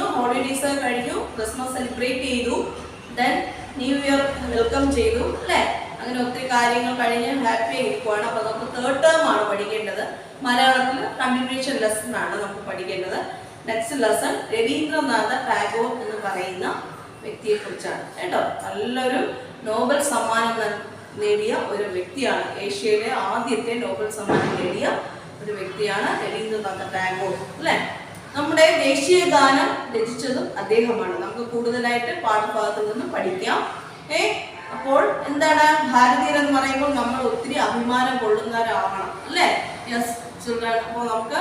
ചെയ്യുന്നു. ഹോളിഡേയ്സ് കഴിഞ്ഞു, Christmas celebrate ചെയ്തു, ദെൻ ന്യൂ ഇയർ വെൽക്കം ചെയ്തു അല്ലേ? അങ്ങനെ ഒത്തിരി കാര്യങ്ങൾ കഴിഞ്ഞ് ഹാപ്പി ആയിരിക്കുവാണ്. അപ്പോൾ നമുക്ക് തേർഡ് ടേം ആണ് പഠിക്കേണ്ടത്. മലയാളത്തിൽ കണ്ടിന്യൂഷൻ ലെസൺ ആണ് നമുക്ക് പഠിക്കേണ്ടത്. നെക്സ്റ്റ് ലെസൺ രവീന്ദ്രനാഥ ടാഗോർ എന്ന് പറയുന്ന വ്യക്തിയെ കുറിച്ചാണ് കേട്ടോ. നല്ലൊരു നോബൽ സമ്മാനം നേടിയ ഒരു വ്യക്തിയാണ്. ഏഷ്യയിലെ ആദ്യത്തെ നോബൽ സമ്മാനം നേടിയ ഒരു വ്യക്തിയാണ് രവീന്ദ്രനാഥ ടാഗോർ അല്ലേ? നമ്മുടെ ദേശീയ ഗാനം രചിച്ചതും അദ്ദേഹമാണ്. നമുക്ക് കൂടുതലായിട്ട് പാഠഭാഗത്ത് നിന്ന് പഠിക്കാം. അപ്പോൾ എന്താണ് ഭാരതീയർ എന്ന് പറയുമ്പോൾ നമ്മൾ ഒത്തിരി അഭിമാനം കൊള്ളുന്നവരാവണം അല്ലേ? Yes children. അപ്പോൾ നമുക്ക്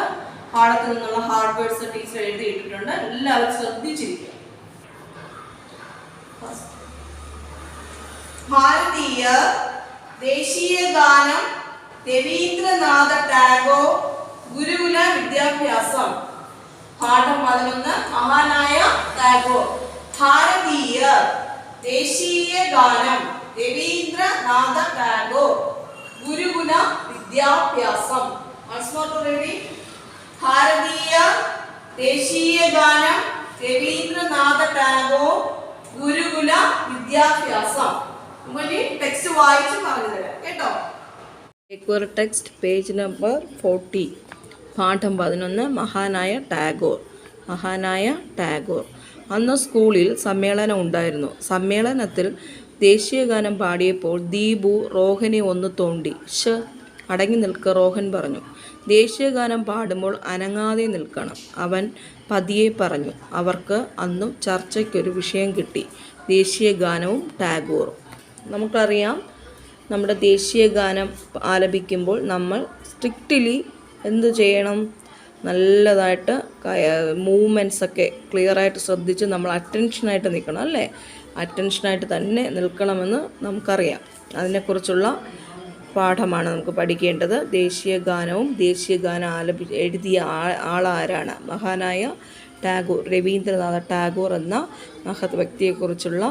പാഠത്തിൽ നിന്നുള്ള ഹാർഡ് വേർഡ്സ് ടീച്ചർ എഴുതിയിട്ടുണ്ട്. എല്ലാവരും ശ്രദ്ധിച്ചിരിക്കുക. ഭാരതീയ ദേശീയ ഗാനം രവീന്ദ്രനാഥ ടാഗോർ ഗുരുകുല വിദ്യാഭ്യാസം. പാഠം 11 മഹാനായ ടാഗോർ. ഭാരതീയ ദേശീയ ഗാനം രവീന്ദ്രനാഥ ടാഗോർ ഗുരുകുല വിദ്യാഭ്യാസം. Once more to ready. ഭാരതീയ ദേശീയ ഗാനം രവീന്ദ്രനാഥ ടാഗോർ ഗുരുകുല വിദ്യാഭ്യാസം. നമുക്ക് ടെക്സ്റ്റ് വായിച്ച് പറഞ്ഞു തരാം കേട്ടോ. Text page number 40. പാഠം 11 മഹാനായ ടാഗോർ. മഹാനായ ടാഗോർ. അന്ന് സ്കൂളിൽ സമ്മേളനം ഉണ്ടായിരുന്നു. സമ്മേളനത്തിൽ ദേശീയഗാനം പാടിയപ്പോൾ ദീപു റോഹനെ ഒന്ന് തോണ്ടി. അടങ്ങി നിൽക്ക, റോഹൻ പറഞ്ഞു. ദേശീയഗാനം പാടുമ്പോൾ അനങ്ങാതെ നിൽക്കണം, അവൻ പതിയെ പറഞ്ഞു. അവർക്ക് അന്നും ചർച്ചയ്ക്കൊരു വിഷയം കിട്ടി, ദേശീയഗാനവും ടാഗോറും. നമുക്കറിയാം, നമ്മുടെ ദേശീയഗാനം ആലപിക്കുമ്പോൾ നമ്മൾ സ്ട്രിക്റ്റ്ലി എന്ത് ചെയ്യണം? നല്ലതായിട്ട് മൂവ്മെൻറ്റ്സൊക്കെ ക്ലിയറായിട്ട് ശ്രദ്ധിച്ച് നമ്മൾ അറ്റൻഷനായിട്ട് നിൽക്കണം അല്ലേ? അറ്റൻഷനായിട്ട് തന്നെ നിൽക്കണമെന്ന് നമുക്കറിയാം. അതിനെക്കുറിച്ചുള്ള പാഠമാണ് നമുക്ക് പഠിക്കേണ്ടത്. ദേശീയഗാനവും ദേശീയഗാനം എഴുതിയ ആളാരാണ്? മഹാനായ ടാഗോർ, രവീന്ദ്രനാഥ ടാഗോർ എന്ന മഹത് വ്യക്തിയെക്കുറിച്ചുള്ള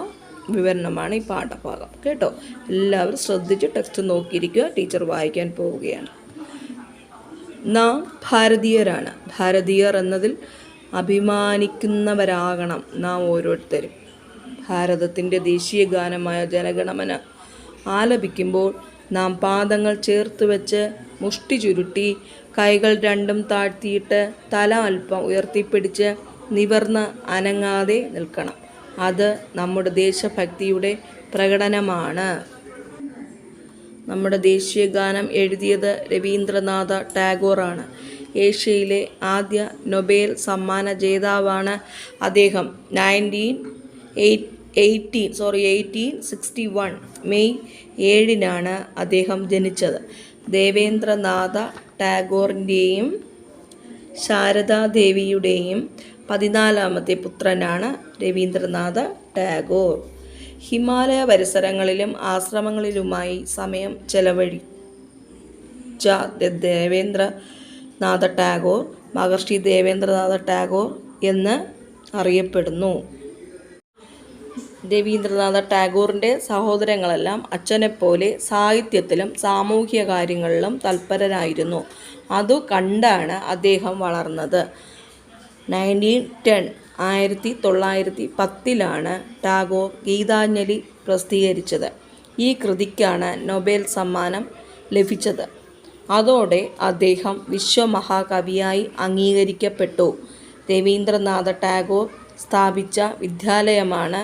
വിവരണമാണ് ഈ പാഠഭാഗം കേട്ടോ. എല്ലാവരും ശ്രദ്ധിച്ച് ടെക്സ്റ്റ് നോക്കിയിരിക്കുക. ടീച്ചർ വായിക്കാൻ പോവുകയാണ്. നാം ഭാരതീയരാണ്. ഭാരതീയർ എന്നതിൽ അഭിമാനിക്കുന്നവരാകണം നാം ഓരോരുത്തരും. ഭാരതത്തിൻ്റെ ദേശീയ ഗാനമായ ജനഗണമന ആലപിക്കുമ്പോൾ നാം പാദങ്ങൾ ചേർത്ത് വെച്ച് മുഷ്ടി ചുരുട്ടി കൈകൾ രണ്ടും താഴ്ത്തിയിട്ട് തല അല്പം ഉയർത്തിപ്പിടിച്ച് നിവർന്ന് അനങ്ങാതെ നിൽക്കണം. അത് നമ്മുടെ ദേശഭക്തിയുടെ പ്രകടനമാണ്. നമ്മുടെ ദേശീയ ഗാനം എഴുതിയത് രവീന്ദ്രനാഥ ടാഗോറാണ്. ഏഷ്യയിലെ ആദ്യ നൊബേൽ സമ്മാന ജേതാവാണ് അദ്ദേഹം. 1861 മെയ് 7 അദ്ദേഹം ജനിച്ചത്. ദേവേന്ദ്രനാഥ ടാഗോറിൻ്റെയും ശാരദാദേവിയുടെയും 14ാമത്തെ പുത്രനാണ് രവീന്ദ്രനാഥ ടാഗോർ. ഹിമാലയ പരിസരങ്ങളിലും ആശ്രമങ്ങളിലുമായി സമയം ചെലവഴിച്ച ദേവേന്ദ്രനാഥ ടാഗോർ മഹർഷി ദേവേന്ദ്രനാഥ ടാഗോർ എന്ന് അറിയപ്പെടുന്നു. രവീന്ദ്രനാഥ ടാഗോറിൻ്റെ സഹോദരങ്ങളെല്ലാം അച്ഛനെപ്പോലെ സാഹിത്യത്തിലും സാമൂഹ്യ കാര്യങ്ങളിലും തൽപരരായിരുന്നു. അതു കണ്ടാണ് അദ്ദേഹം വളർന്നത്. 1910 ടാഗോർ ഗീതാഞ്ജലി പ്രസിദ്ധീകരിച്ചത്. ഈ കൃതിക്കാണ് നൊബേൽ സമ്മാനം ലഭിച്ചത്. അതോടെ അദ്ദേഹം വിശ്വമഹാകവിയായി അംഗീകരിക്കപ്പെട്ടു. രവീന്ദ്രനാഥ ടാഗോർ സ്ഥാപിച്ച വിദ്യാലയമാണ്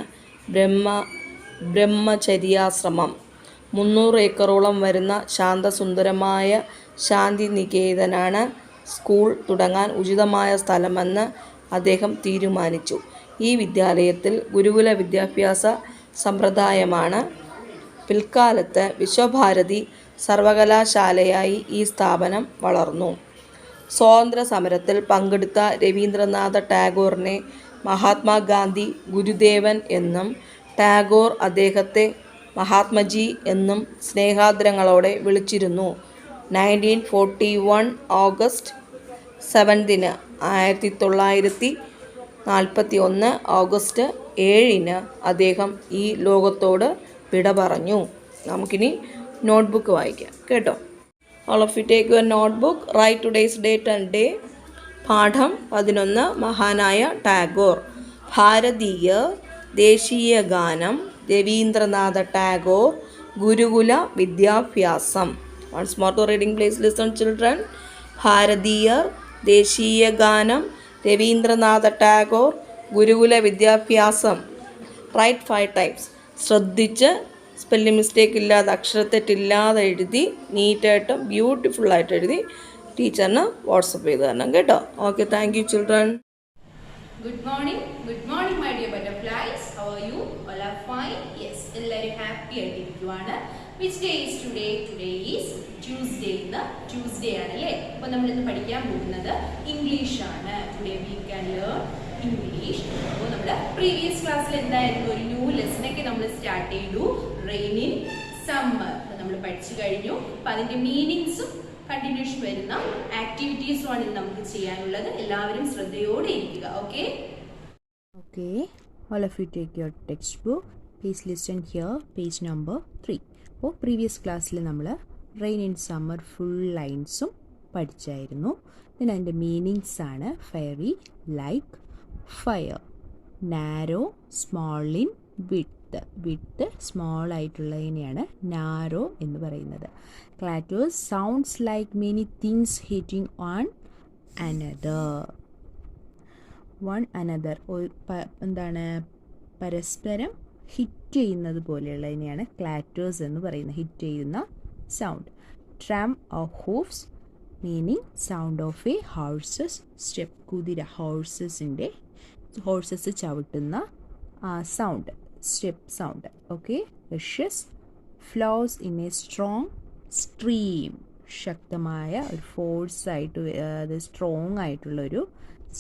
ബ്രഹ്മചര്യാശ്രമം. 300 ഏക്കറോളം വരുന്ന ശാന്തസുന്ദരമായ ശാന്തിനികേതനാണ് സ്കൂൾ തുടങ്ങാൻ ഉചിതമായ സ്ഥലമെന്ന് അദ്ദേഹം തീരുമാനിച്ചു. ഈ വിദ്യാലയത്തിൽ ഗുരുകുല വിദ്യാഭ്യാസ സമ്പ്രദായമാണ്. പിൽക്കാലത്ത് വിശ്വഭാരതി സർവകലാശാലയായി ഈ സ്ഥാപനം വളർന്നു. സ്വാതന്ത്ര്യ സമരത്തിൽ പങ്കെടുത്ത രവീന്ദ്രനാഥ ടാഗോറിനെ മഹാത്മാഗാന്ധി ഗുരുദേവൻ എന്നും ടാഗോർ അദ്ദേഹത്തെ മഹാത്മജി എന്നും സ്നേഹാദരങ്ങളോടെ വിളിച്ചിരുന്നു. 1941 ഓഗസ്റ്റ് 7 1941 ഓഗസ്റ്റ് 7 അദ്ദേഹം ഈ ലോകത്തോട് വിട പറഞ്ഞു. നമുക്കിനി നോട്ട്ബുക്ക് വായിക്കാം കേട്ടോ. All of you take your notebook, write today's date and day. പാഠം 11 മഹാനായ ടാഗോർ. ഭാരതീയർ, ദേശീയ ഗാനം, രവീന്ദ്രനാഥ ടാഗോർ, ഗുരുകുല വിദ്യാഭ്യാസം. Once more to reading please listen children. ഭാരതീയർ, ദേശീയ ഗാനം, രവീന്ദ്രനാഥ ടാഗോർ, ഗുരുകുല വിദ്യാഭ്യാസം. Write 5 times. ശ്രദ്ധിച്ച് സ്പെല്ലിംഗ് മിസ്റ്റേക്ക് ഇല്ലാതെ അക്ഷരത്തെറ്റില്ലാതെ എഴുതി നീറ്റായിട്ടും ബ്യൂട്ടിഫുള്ളായിട്ട് എഴുതി ടീച്ചറിന് വാട്സപ്പ് ചെയ്ത് തരണം കേട്ടോ. Okay, thank you children. Good morning, my dear butterflies. How are you? All are fine? Yes, എല്ലാവരും happy ആയിട്ടിരിക്കുവാണ്. Which day is today? Today is Tuesday. ഇന്ന് Tuesday ആണ് അല്ലേ? അപ്പോൾ നമ്മൾ ഇന്ന് പഠിക്കാൻ പോകുന്നത് ഇംഗ്ലീഷ് ആണ്. Today we can learn English. അപ്പോൾ നമ്മുടെ പ്രീവിയസ് ക്ലാസ്സിൽ എന്തായിരുന്നു, ഒരു ന്യൂ ലെസണൊക്കെ നമ്മൾ സ്റ്റാർട്ട് ചെയ്തു, റെയിൻ ഇൻ സമ്മർ. അപ്പോൾ നമ്മൾ പഠിച്ചു കഴിഞ്ഞു. അപ്പോൾ അതിൻ്റെ മീനിങ്സും കണ്ടിന്യൂഷൻ വരുന്ന ആക്ടിവിറ്റീസും ആണ് നമുക്ക് ചെയ്യാനുള്ളത്. എല്ലാവരും ശ്രദ്ധയോടെ ഇരിക്കുക. Okay, all of you take your textbook. Please listen here, page number 3. അപ്പോൾ പ്രീവിയസ് ക്ലാസ്സിൽ നമ്മൾ റെയിൻ ഇൻ സമ്മർ ഫുൾ ലൈൻസും പഠിച്ചായിരുന്നു. പിന്നെ അതിൻ്റെ മീനിങ്സ് ആണ് fiery, like, fire, narrow, small in, with small ആയിട്ടുള്ളതിനെയാണ് നാരോ എന്ന് പറയുന്നത്. Clatters sounds like many things hitting on another എന്താണ്, പരസ്പരം ഹിറ്റ് ചെയ്യുന്നത് പോലെയുള്ളതിനെയാണ് ക്ലാറ്റേഴ്സ് എന്ന് പറയുന്നത്, ഹിറ്റ് ചെയ്യുന്ന sound. Tramp of hoofs meaning sound of a horses step, കുതിര, ഹോഴ്സസ് ചവിട്ടുന്ന sound, step sound. Okay, rushes flows in a strong stream, ശക്തമായ ഒരു ഫോഴ്സായിട്ട് അത് സ്ട്രോങ് ആയിട്ടുള്ളൊരു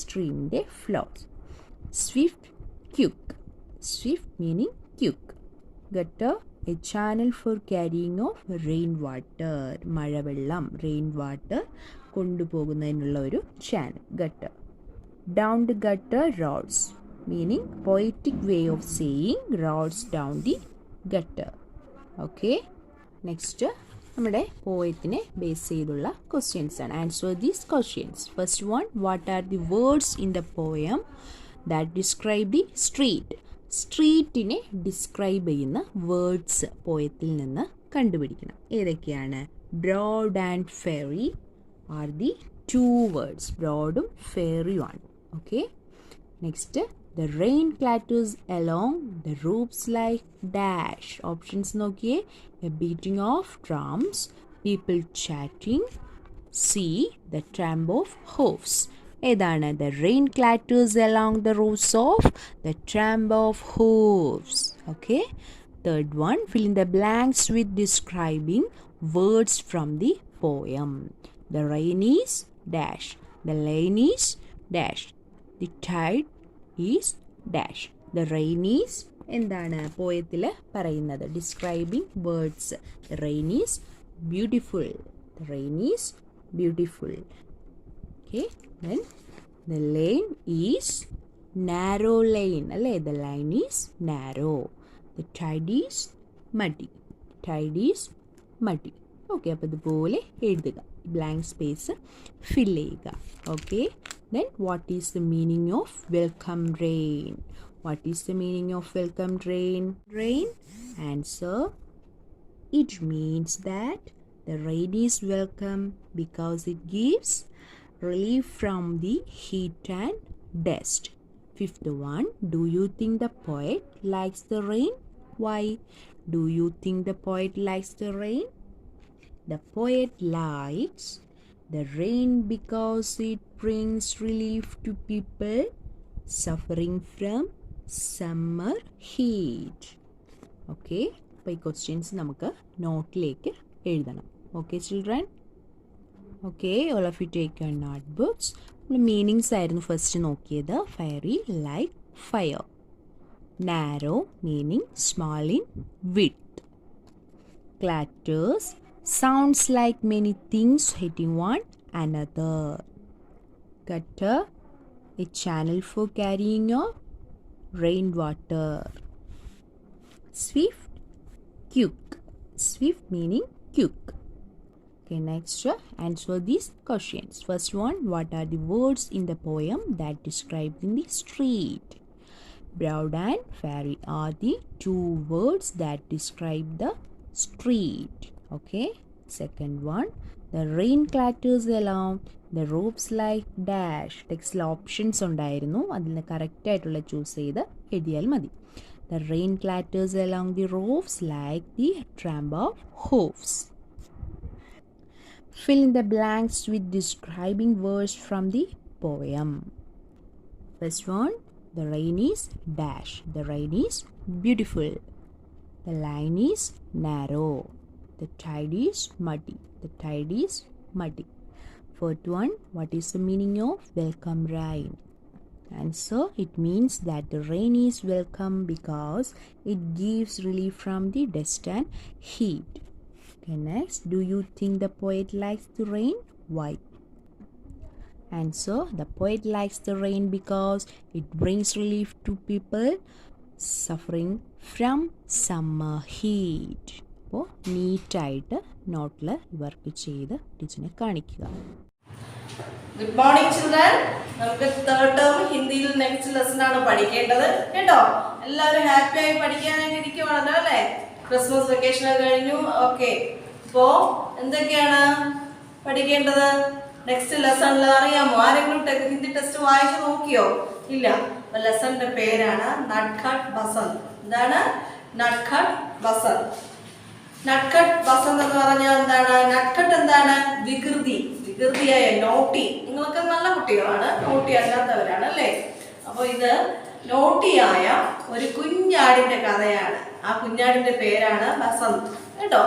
സ്ട്രീമിൻ്റെ flows. Swift, quick, swift meaning quick. Gutter, a channel for carrying of rain water, മഴവെള്ളം, rain water കൊണ്ടുപോകുന്നതിനുള്ള ഒരു channel, gutter. Down the gutter roads meaning poetic way of saying roads down the gutter. Okay, next നമ്മുടെ പോയത്തിനെ base ചെയ്തുള്ള questions ആണ്. Answer these questions. First one, what are the words in the poem that describe the street? സ്ട്രീറ്റിനെ describe ചെയ്യുന്ന words പോയത്തിൽ നിന്ന് കണ്ടുപിടിക്കണം. ഏതൊക്കെയാണ്? Broad and fiery are the 2 words. ബ്രോഡും ഫെയറിയുമാണ്. Okay, next, the rain clatters along the roofs like dash. Options നോക്കിയേ. A beating of drums, people chatting, C, the tramp of hoofs. ഏതാണ്? The rain clatters along the roofs of the tramp of hoofs. Okay, third one, fill in the blanks with describing words from the poem. The rain is dash, the lane is dash, the tide is dash. The rain is എന്താണ് പോയത്തിൽ പറയുന്നത്? Describing words. The rain is beautiful, the rain is beautiful. Okay, then the lane is narrow lane അല്ലേ? The line is narrow. The tide is muddy, tide is muddy. Okay, അപ്പോൾ ഇതുപോലെ എഴുതുക, blank space fill ചെയ്യുക. Okay, then what is the meaning of welcome rain? What is the meaning of welcome rain? Rain, answer, it means that the rain is welcome because it gives relief from the heat and dust. Fifth one, do you think the poet likes the rain? Why do you think the poet likes the rain? The poet likes the rain because it brings relief to people suffering from summer heat. Okay, അപ്പോൾ ഈ questions നമുക്ക് നോട്ടിലേക്ക് എഴുതണം. Okay children? Okay, all of you take your note books. നമ്മൾ meanings ആയിരുന്നു first നോക്കിയത്. Fiery, like, fire. Narrow meaning small in width. Clatters sounds like many things hitting one another. Gutter, a channel for carrying of rainwater. Swift, quick. Swift meaning quick. Okay, next answer these questions. First one, what are the words in the poem that describe in the street? Broad and fairy are the two words that describe the street. Okay. Second one, the rain clatters along the roofs like dash. ടെക്സ്റ്റിൽ options ഉണ്ടായിരുന്നു, അതിൽ നിന്ന് കറക്റ്റായിട്ടുള്ള choose ചെയ്ത് എഴുതിയാൽ മതി. The rain clatters along the roofs like the tramp of hoofs. Fill in the blanks with describing words from the poem. First one, the rain is dash. The rain is beautiful. The line is narrow. The tide is muddy. The tide is muddy. Fourth one, what is the meaning of welcome rain? Answer, it means that the rain is welcome because it gives relief from the dust and heat. Okay, next, do you think the poet likes the rain? Why? Answer, the poet likes the rain because it brings relief to people suffering from summer heat. അപ്പോൾ നീറ്റായിട്ട് നോട്ടിൽ work ചെയ്ത് ടീച്ചറിനെ കാണിക്കുക. Good morning children. നമുക്ക് third term ഹിന്ദിയിൽ next lesson ആണ് പഠിക്കേണ്ടത് കേട്ടോ. എല്ലാവരും ഹാപ്പി ആയി പഠിക്കാനായിട്ട് ഇരിക്കുവാണല്ലോ അല്ലേ? ക്രിസ്മസ് വെക്കേഷൻ കഴിഞ്ഞു. ഓക്കെ, ഇപ്പോ എന്തൊക്കെയാണ് പഠിക്കേണ്ടത് നെക്സ്റ്റ് ലെസണിൽ അറിയാമോ? ആരെങ്കിലും ഹിന്ദി ടെസ്റ്റ് വായിച്ചു നോക്കിയോ? ഇല്ല. അപ്പൊ ലെസണിന്റെ പേരാണ് നട്ഖട്ട് ബസന്ത്. എന്താണ് നട്ഖട്ട് ബസന്ത്? നട്ഖട്ട് ബസന്ത് എന്ന് പറഞ്ഞാൽ എന്താണ്? നട്ഖട്ട് എന്താണ്? വികൃതിയായ നോട്ടി. നിങ്ങളൊക്കെ നല്ല കുട്ടികളാണ്, നോട്ടി അല്ലാത്തവരാണ് അല്ലേ? അപ്പോൾ ഇത് നോട്ടിയായ ഒരു കുഞ്ഞാടിന്റെ കഥയാണ്. ആ കുഞ്ഞാടിന്റെ പേരാണ് ബസന്ത് കേട്ടോ.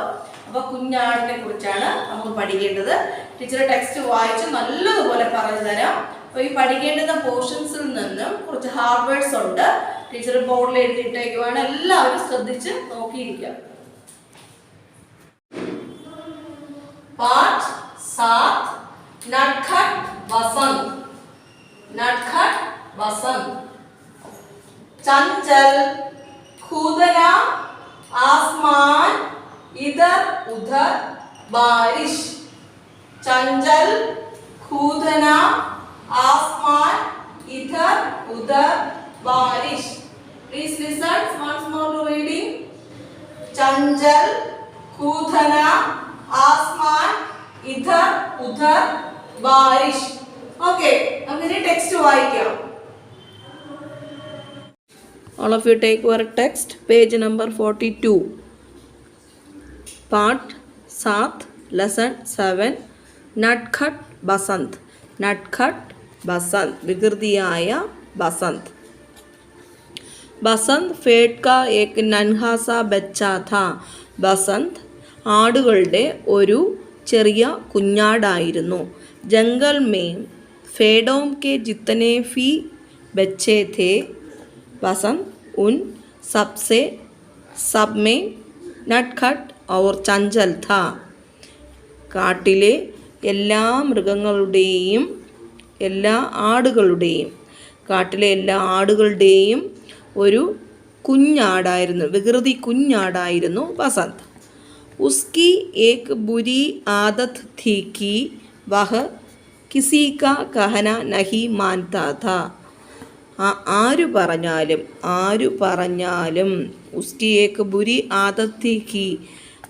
അപ്പൊ കുഞ്ഞാടിനെ കുറിച്ചാണ് നമുക്ക് പഠിക്കേണ്ടത്. ടീച്ചർ ടെക്സ്റ്റ് വായിച്ച് നല്ലതുപോലെ പറഞ്ഞു തരാം. അപ്പൊ ഈ പഠിക്കേണ്ടുന്ന പോർഷൻസിൽ നിന്നും കുറച്ച് ഹാർഡ് വേർഡ്സ് ഉണ്ട്. ടീച്ചർ ബോർഡിൽ എഴുതിയിട്ടേക്കുവാണ്. എല്ലാവരും ശ്രദ്ധിച്ച് നോക്കിയിരിക്കുക. पाठ 7 नटखट बसंत. नटखट बसंत. चंचल खुदना आसमान इधर उधर बारिश. चंचल खुदना आसमान इधर उधर बारिश. Please listen once more to reading. चंचल खुदना आसमान इधर उधर बारिश. ओके, നമുക്ക് ടെക്സ്റ്റ് വായിക്കാം. All of you take work text, page number 42. Part 7, lesson 7, Natkhut Basant. Natkhut Basant, വികൃതിയായ ബസന്ത്. बसंत फेट का एक नन्हा सा बच्चा था. ബസന്ത് ആടുകളുടെ ഒരു ചെറിയ കുഞ്ഞാടായിരുന്നു. ജംഗൽ में फेड़ों के जितने भी बच्चे थे, बसंत उन सब में नटखट और चंचल था. കാട്ടിലെ എല്ലാ മൃഗങ്ങളുടെയും കാട്ടിലെ എല്ലാ ആടുകളുടെയും ഒരു കുഞ്ഞാടായിരുന്നു, വികൃതി കുഞ്ഞാടായിരുന്നു ബസന്ത്. उसकी एक बुरी आदत थी कि वह किसी का कहना नहीं मानता था. ആരു പറഞ്ഞാലും उसकी एक बुरी आदत थी कि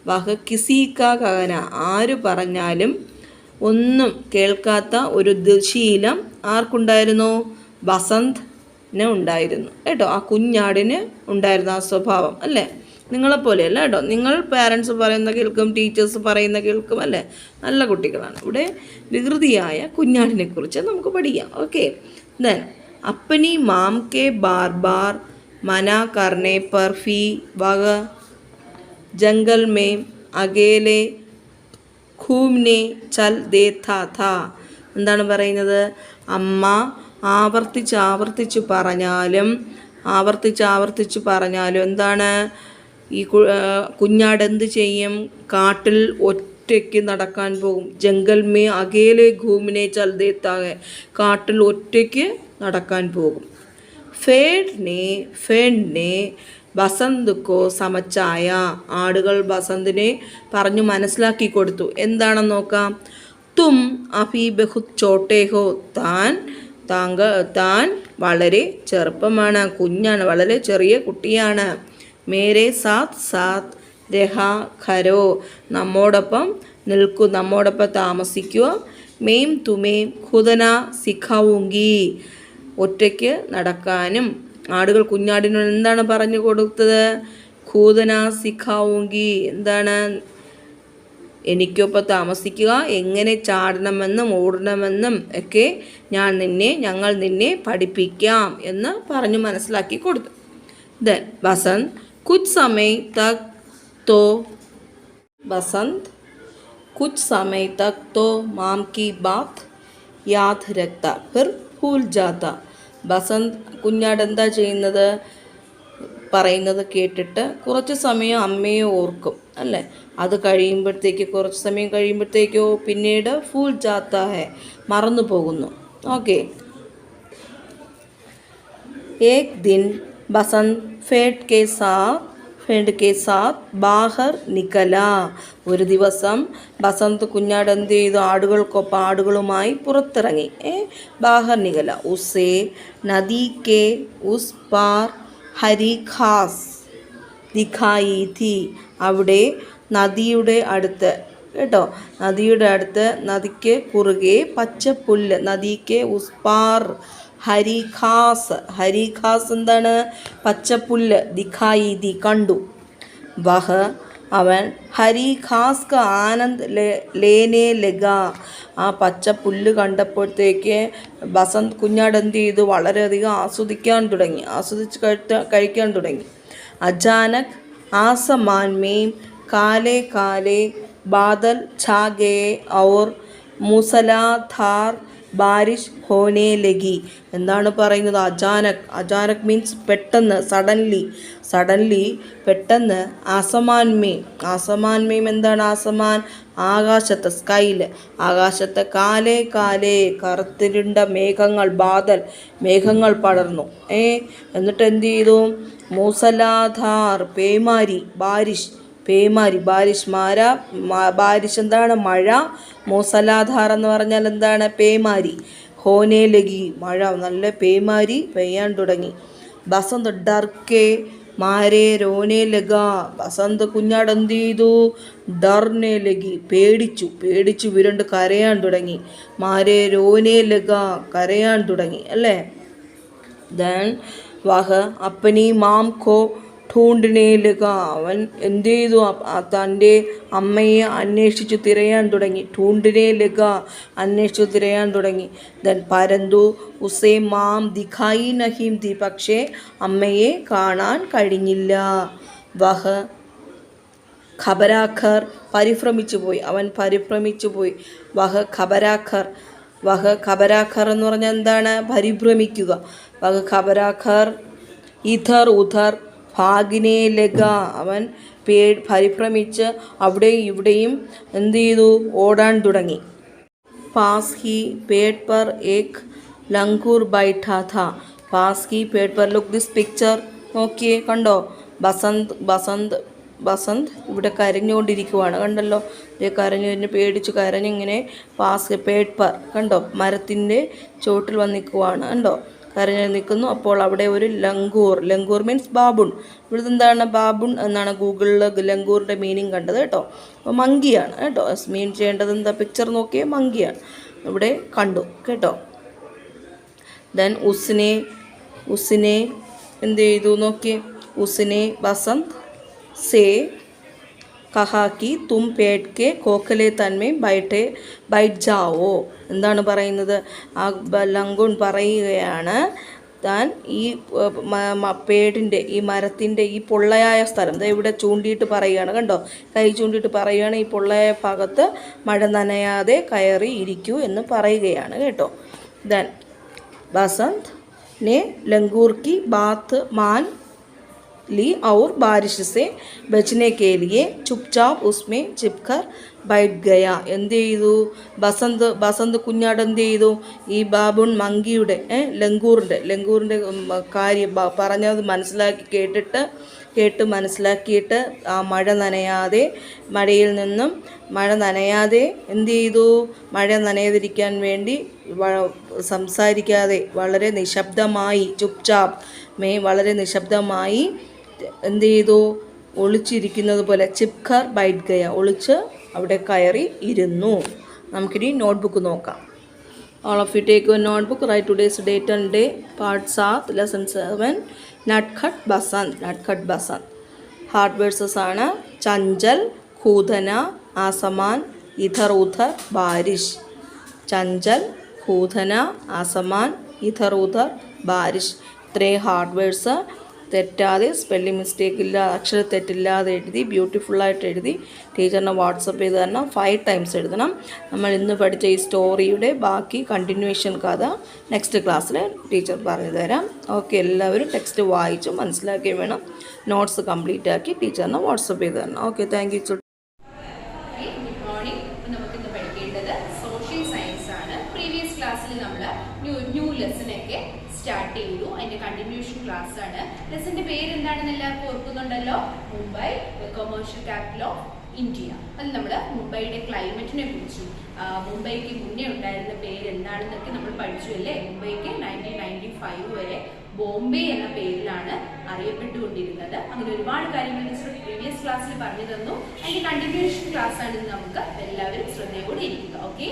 वह किसी का कहना, ആരു പറഞ്ഞാലും ഒന്നും കേൾക്കാത്ത ഒരു ദുശീലം ആർക്കുണ്ടായിരുന്നു? ബസന്തിന് ഉണ്ടായിരുന്നു കേട്ടോ. ആ കുഞ്ഞാടിന് ഉണ്ടായിരുന്നു ആ സ്വഭാവം അല്ലേ? നിങ്ങളെപ്പോലെയല്ല കേട്ടോ. നിങ്ങൾ പാരൻസ് പറയുന്ന കേൾക്കും, ടീച്ചേഴ്സ് പറയുന്ന കേൾക്കും അല്ലേ? നല്ല കുട്ടികളാണ്. ഇവിടെ വികൃതിയായ കുഞ്ഞാടിനെ കുറിച്ച് നമുക്ക് പഠിക്കാം. ഓക്കെ, ദെൻ अपनी माम के बार बार मना करने पर भी वह जंगल में अकेले घूमने चल देता था. എന്താണ് പറയുന്നത്? അമ്മ ആവർത്തിച്ച് പറഞ്ഞാലും എന്താണ് ഈ കുഞ്ഞാട് എന്ത് ചെയ്യും? കാട്ടിൽ ഒറ്റയ്ക്ക് നടക്കാൻ പോകും. ജംഗൽ മേ അകേലെ ഘൂമനെ ചൽ ദേത്താ ഹൈ, കാട്ടിൽ ഒറ്റയ്ക്ക് നടക്കാൻ പോകും. ഫേഡിനെ ബസന്ത് കോ സമച്ചായ, ആടുകൾ ബസന്തിനെ പറഞ്ഞു മനസ്സിലാക്കി കൊടുത്തു. എന്താണെന്ന് നോക്കാം. തും അഭി ബഹുത് ചോട്ടേ ഹോ, താൻ താൻ വളരെ ചെറുപ്പമാണ്, കുഞ്ഞാണ്, വളരെ ചെറിയ കുട്ടിയാണ്. മേരെ സാത്ത് സാത്ത് രഹാ ഖരോ, നമ്മോടൊപ്പം നിൽക്കൂ, നമ്മോടൊപ്പം താമസിക്കുക. മേം തുമേം ഖുദന സിഖാവുങ്കി, ഒറ്റയ്ക്ക് നടക്കാനും. ആടുകൾ കുഞ്ഞാടിനോട് എന്താണ് പറഞ്ഞു കൊടുത്തത്? ഖൂദന സിഖാവുങ്കി, എന്താണ്? എനിക്കൊപ്പം താമസിക്കുക, എങ്ങനെ ചാടണമെന്നും ഓടണമെന്നും ഒക്കെ ഞങ്ങൾ നിന്നെ പഠിപ്പിക്കാം എന്ന് പറഞ്ഞു മനസ്സിലാക്കി കൊടുത്തു. ദെൻ ബസന്ത് കുച്ച് സമയ തക് തോ മാം കി ബാത്ത് യാദ് രഖ്ത ഫിർ ഭൂൽ ജാത. ബസന്ത് കുഞ്ഞാട് എന്താ ചെയ്യുന്നത്? പറയുന്നത് കേട്ടിട്ട് കുറച്ച് സമയം അമ്മയെ ഓർക്കും അല്ലേ? അത് കഴിയുമ്പോഴത്തേക്ക്, കുറച്ച് സമയം കഴിയുമ്പോഴത്തേക്കോ പിന്നീട് ഫൂൽ ജാത്ത ഹെ, മറന്നു പോകുന്നു. ഓക്കെ. ഏക് ദിൻ ബസന്ത് ഫ്രണ്ട് കെ സാത്ത് ബാഹർ നിക്കല. ഒരു ദിവസം ബസന്ത് കുഞ്ഞാട് എന്ത് ചെയ്തു? ആടുകളുമായി പുറത്തിറങ്ങി. ബാഹർ നിക്കല. ഉസേ നദി കെ ഉസ് പാർ ഹരി ഖാസ് ദിഖായി ഥി. അവിടെ നദിയുടെ അടുത്ത് കേട്ടോ, നദിയുടെ അടുത്ത്, നദിക്ക് കുറുകെ പച്ചപ്പുല്ല്. നദിക്ക് ഉസ് പാർ ഹരിഖാസ് എന്താണ്? പച്ചപ്പുല്ല്. ദിഖായി ദി, കണ്ടു. വഹ അവൻ ഹരിഖാസ് ക ആനന്ദ് ലേനെ ലഗ. ആ പച്ചപ്പുല്ല് കണ്ടപ്പോഴത്തേക്ക് ബസന്ത് കുഞ്ഞാട് എന്ത് ചെയ്തു? വളരെയധികം ആസ്വദിച്ച് കഴിക്കാൻ തുടങ്ങി. അചാനക് ആസമാൻ മേം കാലെ കാലെ ബാദൽ ഛാ ഗയെ ഔർ മൂസലാധാർ ബാരിഷ് ഹോനെ ലഗി. എന്താണ് പറയുന്നത്? അചാനക് മീൻസ് പെട്ടെന്ന്, സഡൻലി പെട്ടെന്ന്. ആസമാൻ മീം എന്താണ്? ആസമാൻ ആകാശത്ത്, സ്കൈയിൽ, ആകാശത്ത്. കാലേ കറുത്തിരുണ്ട മേഘങ്ങൾ, ബാദൽ മേഘങ്ങൾ പടർന്നു. എന്നിട്ട് എന്ത് ചെയ്തു? മൂസലാധാർ പേമാരി, ബാരിഷ് ബാരിഷ് എന്താണ്? മഴ. മൂസലാധാർ എന്ന് പറഞ്ഞാൽ എന്താണ്? പേമാരി. ഹോനെ ലഗി, മഴ, നല്ല പേമാരി പെയ്യാൻ തുടങ്ങി. ബസന്ത് ഡർക്കെ മാരെ രോനെ ലഗ. ബസന്ത് കുഞ്ഞാട് എന്ത് ചെയ്തു? ഡർനെ ലഗി, പേടിച്ചു വിരണ്ട് കരയാൻ തുടങ്ങി. മാരെ രോനെ ലഗ, കരയാൻ തുടങ്ങി അല്ലേ? ദെൻ വഹ അപ്പനി മാം കോ ഢൂണ്ട്നെ ലഗ. അവൻ എന്ത് ചെയ്തു? തൻ്റെ അമ്മയെ അന്വേഷിച്ചു തിരയാൻ തുടങ്ങി. ഢൂണ്ട്നെ ലഗ, അന്വേഷിച്ചു തിരയാൻ തുടങ്ങി. ദെൻ പരന്തു ഉസേ മാം ദിഖായി നഹീം തി. പക്ഷേ അമ്മയെ കാണാൻ കഴിഞ്ഞില്ല. വഹ ഖബരാഖർ, അവൻ പരിഭ്രമിച്ചു പോയി. വഹ ഖബരാഖർ എന്ന് പറഞ്ഞാൽ എന്താണ്? പരിഭ്രമിക്കുക. വഹ ഖബരാഖർ ഇധർ ഉധർ ഭാഗിനെ ലഗ. അവൻ പരിഭ്രമിച്ച് അവിടെയും ഇവിടെയും എന്ത് ചെയ്തു? ഓടാൻ തുടങ്ങി. പാസ് ഹി പേട് പർ ഏക് ലങ്കൂർ ബൈഠാ ഥാ. പാസ് ഹി പേട് പർ, ലുക്ക് ദിസ് പിക്ചർ, നോക്കിയേ, കണ്ടോ? ബസന്ത് ഇവിടെ കരഞ്ഞുകൊണ്ടിരിക്കുവാണ്, കണ്ടല്ലോ? പേടിച്ച് കരഞ്ഞിങ്ങനെ പേട് പർ, കണ്ടോ? മരത്തിൻ്റെ ചോട്ടിൽ വന്ന് നിൽക്കുവാണ്, കണ്ടോ? കരഞ്ഞു നിൽക്കുന്നു. അപ്പോൾ അവിടെ ഒരു ലങ്കൂർ മീൻസ് ബാബുൺ. ഇവിടുത്തെ എന്താണ്? ബാബുൺ എന്നാണ് ഗൂഗിളിൽ ലങ്കൂറിൻ്റെ മീനിങ് കണ്ടത് കേട്ടോ. അപ്പോൾ മങ്കിയാണ് കേട്ടോ. മീൻ ചെയ്യേണ്ടത് എന്താ? പിക്ചർ നോക്കിയേ, മങ്കിയാണ് ഇവിടെ കണ്ടു കേട്ടോ. ദെൻ ഉസിനെ എന്ത് ചെയ്തു? നോക്കിയേ. ഉസിനെ ബസന്ത് സേ കഹാ കി തും പേട് കെ കോക്കലെ തന്മേ ബൈഠ് ജാവോ. എന്താണ് പറയുന്നത്? ആ ലങ്കൂൺ പറയുകയാണ്, താൻ ഈ പേടിൻ്റെ, ഈ മരത്തിൻ്റെ ഈ പൊള്ളയായ സ്ഥലം, ഇവിടെ ചൂണ്ടിയിട്ട് പറയുകയാണ്, കണ്ടോ? കൈ ചൂണ്ടിയിട്ട് പറയുകയാണ്, ഈ പൊള്ളയായ ഭാഗത്ത് മഴ നനയാതെ കയറി ഇരിക്കൂ എന്ന് പറയുകയാണ് കേട്ടോ. ദെൻ ബസന്ത് ने लंगूर की बात मान ली और बारिश से बचने के लिए चुपचाप उसमें छिपकर बैठ गया. എന്ത് ചെയ്തു? ബസന്ത് കുഞ്ഞാട് എന്ത് ചെയ്തു? ഈ ബാബുൺ മങ്കിയുടെ ലങ്കൂറിൻ്റെ കാര്യം പറഞ്ഞത് കേട്ട് മനസ്സിലാക്കിയിട്ട് ആ മഴയിൽ നിന്നും മഴ നനയാതെ എന്ത് ചെയ്തു? മഴ നനയാതിരിക്കാൻ വേണ്ടി സംസാരിക്കാതെ വളരെ നിശബ്ദമായി ചുപ്ചാപ്പ് വളരെ നിശബ്ദമായി എന്ത് ചെയ്തു, ഒളിച്ചിരിക്കുന്നത് പോലെ ചിപ്കർ ബൈറ്റ് ഗയ, ഒളിച്ച് അവിടെ കയറി ഇരുന്നു. നമുക്കിനി നോട്ട്ബുക്ക് നോക്കാം. All of you take your notebook, write today's date and day. Part 7, lesson 7, Natkhut Basant. Natkhut Basant. Hard verses ആണ് ചഞ്ചൽ, ഖൂദന, ആസമാൻ, ഇധർ ഉധർ, ബാരിഷ്. ചഞ്ചൽ, ഖൂദന, ആസമാൻ, ഇധർ ഉധർ, ബാരിഷ്. ഇത്രയും ഹാർഡ് വേർഡ്സ് തെറ്റാതെ, സ്പെല്ലിംഗ് മിസ്റ്റേക്ക് ഇല്ലാതെ, അക്ഷരത്തെറ്റില്ലാതെ എഴുതി ബ്യൂട്ടിഫുള്ളായിട്ട് എഴുതി ടീച്ചറിനെ വാട്സപ്പ് ചെയ്ത് തരണം. 5 ടൈംസ് എഴുതണം. നമ്മൾ ഇന്ന് പഠിച്ച ഈ സ്റ്റോറിയുടെ ബാക്കി കണ്ടിന്യൂവേഷൻ കഥ നെക്സ്റ്റ് ക്ലാസ്സിൽ ടീച്ചർ പറഞ്ഞു തരാം. ഓക്കെ, എല്ലാവരും ടെക്സ്റ്റ് വായിച്ചും മനസ്സിലാക്കുകയും വേണം. നോട്ട്സ് കംപ്ലീറ്റ് ആക്കി ടീച്ചറിനെ വാട്സപ്പ് ചെയ്ത് തരണം. Okay, thank you. Good morning. അപ്പോൾ നമുക്കിന്ന് പഠിക്കേണ്ടത് സോഷ്യൽ സയൻസ് ആണ്. പ്രീവിയസ് ക്ലാസ്സിൽ നമ്മൾ ന്യൂ ലെസണൊക്കെ സ്റ്റാർട്ട് ചെയ്തു. അതിന്റെ കണ്ടിന്യൂഷൻ ക്ലാസ് ആണ്. ലെസന്റെ പേര് എന്താണെന്ന് എല്ലാവർക്കും ഓർക്കുന്നുണ്ടല്ലോ, Mumbai commercial capital of India. അത് നമ്മൾ മുംബൈയുടെ ക്ലൈമറ്റിനെ കുറിച്ചും മുംബൈക്ക് മുന്നേ ഉണ്ടായിരുന്ന പേര് എന്താണെന്നൊക്കെ നമ്മൾ പഠിച്ചു അല്ലേ. മുംബൈക്ക് 1995 വരെ ബോംബെ എന്ന പേരിലാണ് അറിയപ്പെട്ടുകൊണ്ടിരുന്നത്. അങ്ങനെ ഒരുപാട് കാര്യങ്ങൾ പ്രീവിയസ് ക്ലാസ്സിൽ പറഞ്ഞു തന്നു. അതിന്റെ കണ്ടിന്യൂഷൻ ക്ലാസ് ആണ് നമുക്ക് എല്ലാവരും ശ്രദ്ധയോടെ ഇരിക്കുക. Okay.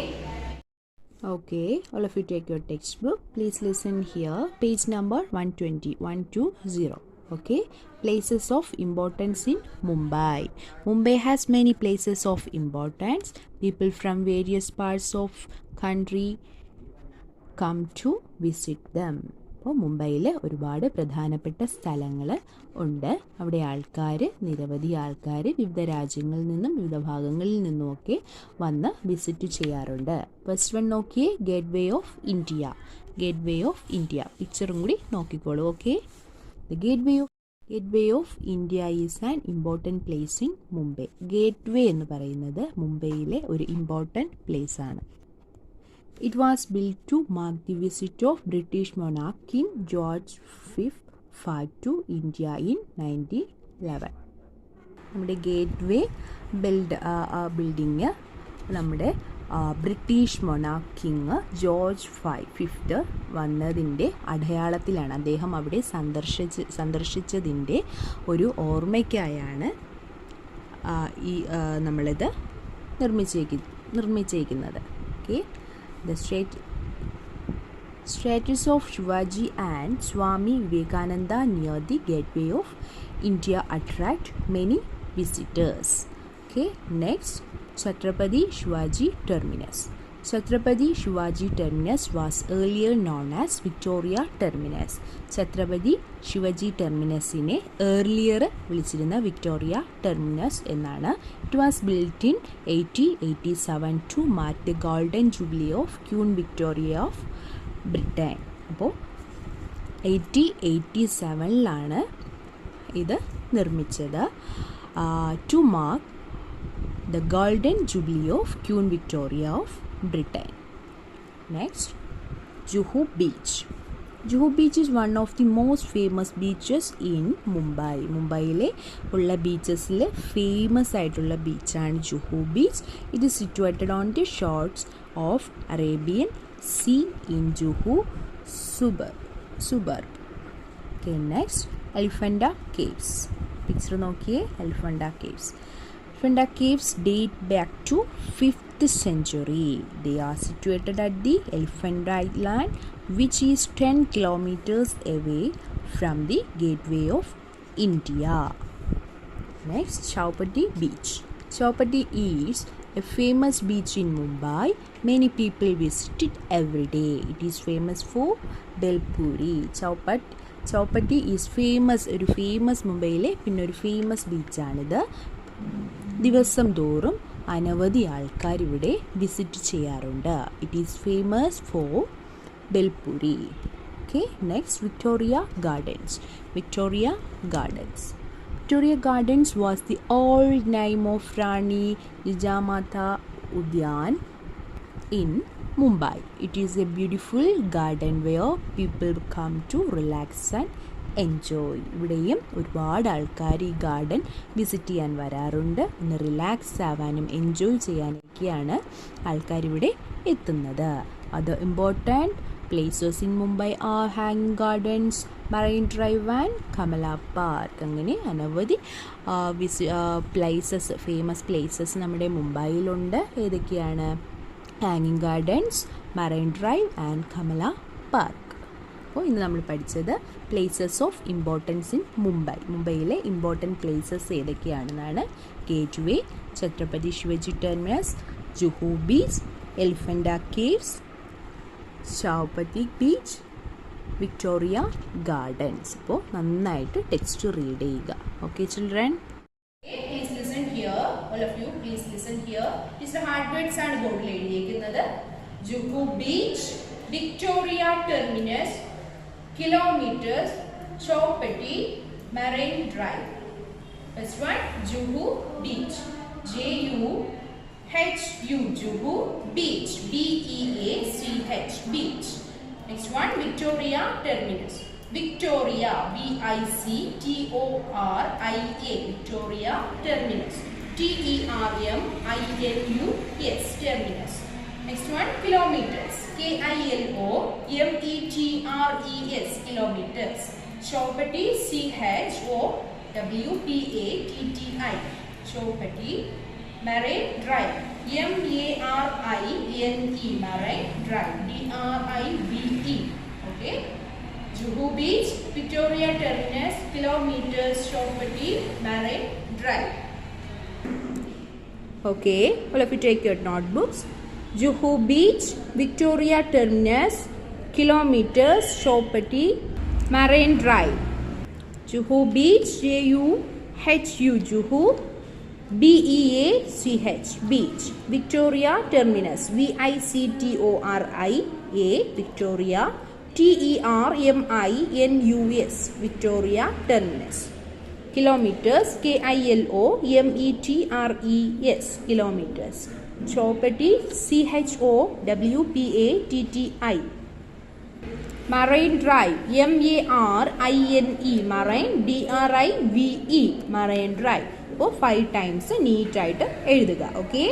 Okay, all of you take your textbook. Please listen here. Page number 120, 120. Okay, places of importance in Mumbai. Mumbai has many places of importance. People from various parts of country come to visit them. അപ്പോൾ മുംബൈയിൽ ഒരുപാട് പ്രധാനപ്പെട്ട സ്ഥലങ്ങൾ ഉണ്ട്. അവിടെ നിരവധി ആൾക്കാർ വിവിധ രാജ്യങ്ങളിൽ നിന്നും വിവിധ ഭാഗങ്ങളിൽ നിന്നുമൊക്കെ വന്ന് വിസിറ്റ് ചെയ്യാറുണ്ട്. ഫസ്റ്റ് വൺ നോക്കിയേ, gateway of India. Gateway of India പിക്ചറും കൂടി നോക്കിക്കോളൂ. Okay, the gateway of India is an important place in Mumbai. Gateway എന്ന് പറയുന്നത് മുംബൈയിലെ ഒരു ഇമ്പോർട്ടൻറ്റ് പ്ലേസ് ആണ്. It was built to mark the visit of British monarch King George V to India in 1911. നമ്മുടെ gate വേ building നമ്മുടെ British monarch king George V വന്നതിൻ്റെ അടയാളത്തിലാണ്. അദ്ദേഹം അവിടെ സന്ദർശിച്ചതിൻ്റെ ഒരു ഓർമ്മയ്ക്കായാണ് ഈ നമ്മളിത് നിർമ്മിച്ചേക്കുന്നത്. Okay, the statues of Shivaji and Swami Vivekananda near the gateway of India attract many visitors. Okay, next, Chhatrapati Shivaji Terminus. Chhatrapati Shivaji Terminus was earlier known as Victoria Terminus. Chhatrapati Shivaji ടെർമിനസിനെ earlier വിളിച്ചിരുന്ന Victoria Terminus എന്നാണ്. It was built in 1887 to mark the golden jubilee of queen Victoria of Britain. അപ്പോൾ 1887 ഇത് നിർമ്മിച്ചത് to mark the golden jubilee of queen Victoria of Britain. Next, Juhu beach. Juhu beach is one of the most famous beaches in Mumbai. മുംബൈയിലെ ഉള്ള ബീച്ചസിൽ famous ആയിട്ടുള്ള ബീച്ചാണ് Juhu beach. ഇത് is situated on the shorts of Arabian sea in Juhu suburb. Okay, next, Elephanta caves. Picture നോക്കിയേ, Elephanta caves. Elephanta caves date back to 5th century. They are situated at the Elephant Island, which is 10 kilometers away from the gateway of India. Next, Chowpatty Beach. Chowpatty is a famous beach in Mumbai. Many people visit it every day. It is famous for Belpuri. Chowpatty is famous. ഒരു famous മുംബൈയിലെ പിന്നെ ഒരു famous ബീച്ചാണിത്. ദിവസം തോറും അനവധി ആൾക്കാർ ഇവിടെ visit ചെയ്യാറുണ്ട്. It is famous for bhelpuri. Okay, next, Victoria gardens. Victoria Gardens was the old name of Rani Jijamata Udyan in Mumbai. It is a beautiful garden where people come to relax and enjoy. ഇവിടെയും ഒരുപാട് ആൾക്കാർ ഈ garden visit ചെയ്യാൻ വരാറുണ്ട്. ഒന്ന് relax ആവാനും enjoy ചെയ്യാനൊക്കെയാണ് ആൾക്കാർ ഇവിടെ എത്തുന്നത്. അത് important places in Mumbai are ഹാങ്ങിങ് gardens, marine drive and Kamala park. അങ്ങനെ അനവധി പ്ലേസസ്, ഫേമസ് പ്ലേസസ് നമ്മുടെ മുംബൈയിലുണ്ട്. ഏതൊക്കെയാണ്? ഹാങ്ങിങ് gardens, marine drive and Kamala park. അപ്പോൾ ഇന്ന് നമ്മൾ പഠിച്ചത് places of importance in Mumbai. മുംബൈയിലെ ഇമ്പോർട്ടൻറ്റ് പ്ലേസസ് ഏതൊക്കെയാണെന്നാണ്. Gateway, Chhatrapati Shivaji terminus, Juhu beach, Elephanta caves, Chowpatty beach, Victoria gardens. അപ്പോൾ നന്നായിട്ട് ടെക്സ്റ്റ് റീഡ് ചെയ്യുക. Okay children? Please listen here. All of you, please listen here. Mr. Hardwords ആണ് ബോർഡിൽ എഴുതിയിരിക്കുന്നത്. Juhu beach, Victoria terminus, kilometres, Chowpatty, marine drive. First one, Juhu Beach. Juhu, Juhu Beach. Beach, beach. Next one, Victoria Terminus. Victoria, Victoria, Victoria Terminus. Terminus, terminus. Next one, kilometers. Kilometers, kilometers. Chowpatty, Chowpatty, Chowpatty. Marine Drive, Marine, Marine Drive, Drive. Okay. Juhu Beach, Victoria Terminus, kilometers, Chowpatty, Marine Drive. Okay, all of you take your notebooks. Juhu Beach, Victoria Terminus, kilometers, Chowpatty, Marine Drive. Juhu Beach, Juhu, BEACH, beach. Victoria Terminus, VICTORIA, Victoria, TERMINUS, Victoria Terminus. Kilometers, KILOMETRES, kilometers. Chowpatty, CHOWPATTI. Marine Drive, MARINE, Marine, DRIVE, Marine Drive. അപ്പോൾ 5 times നീറ്റായിട്ട് എഴുതുക. Okay.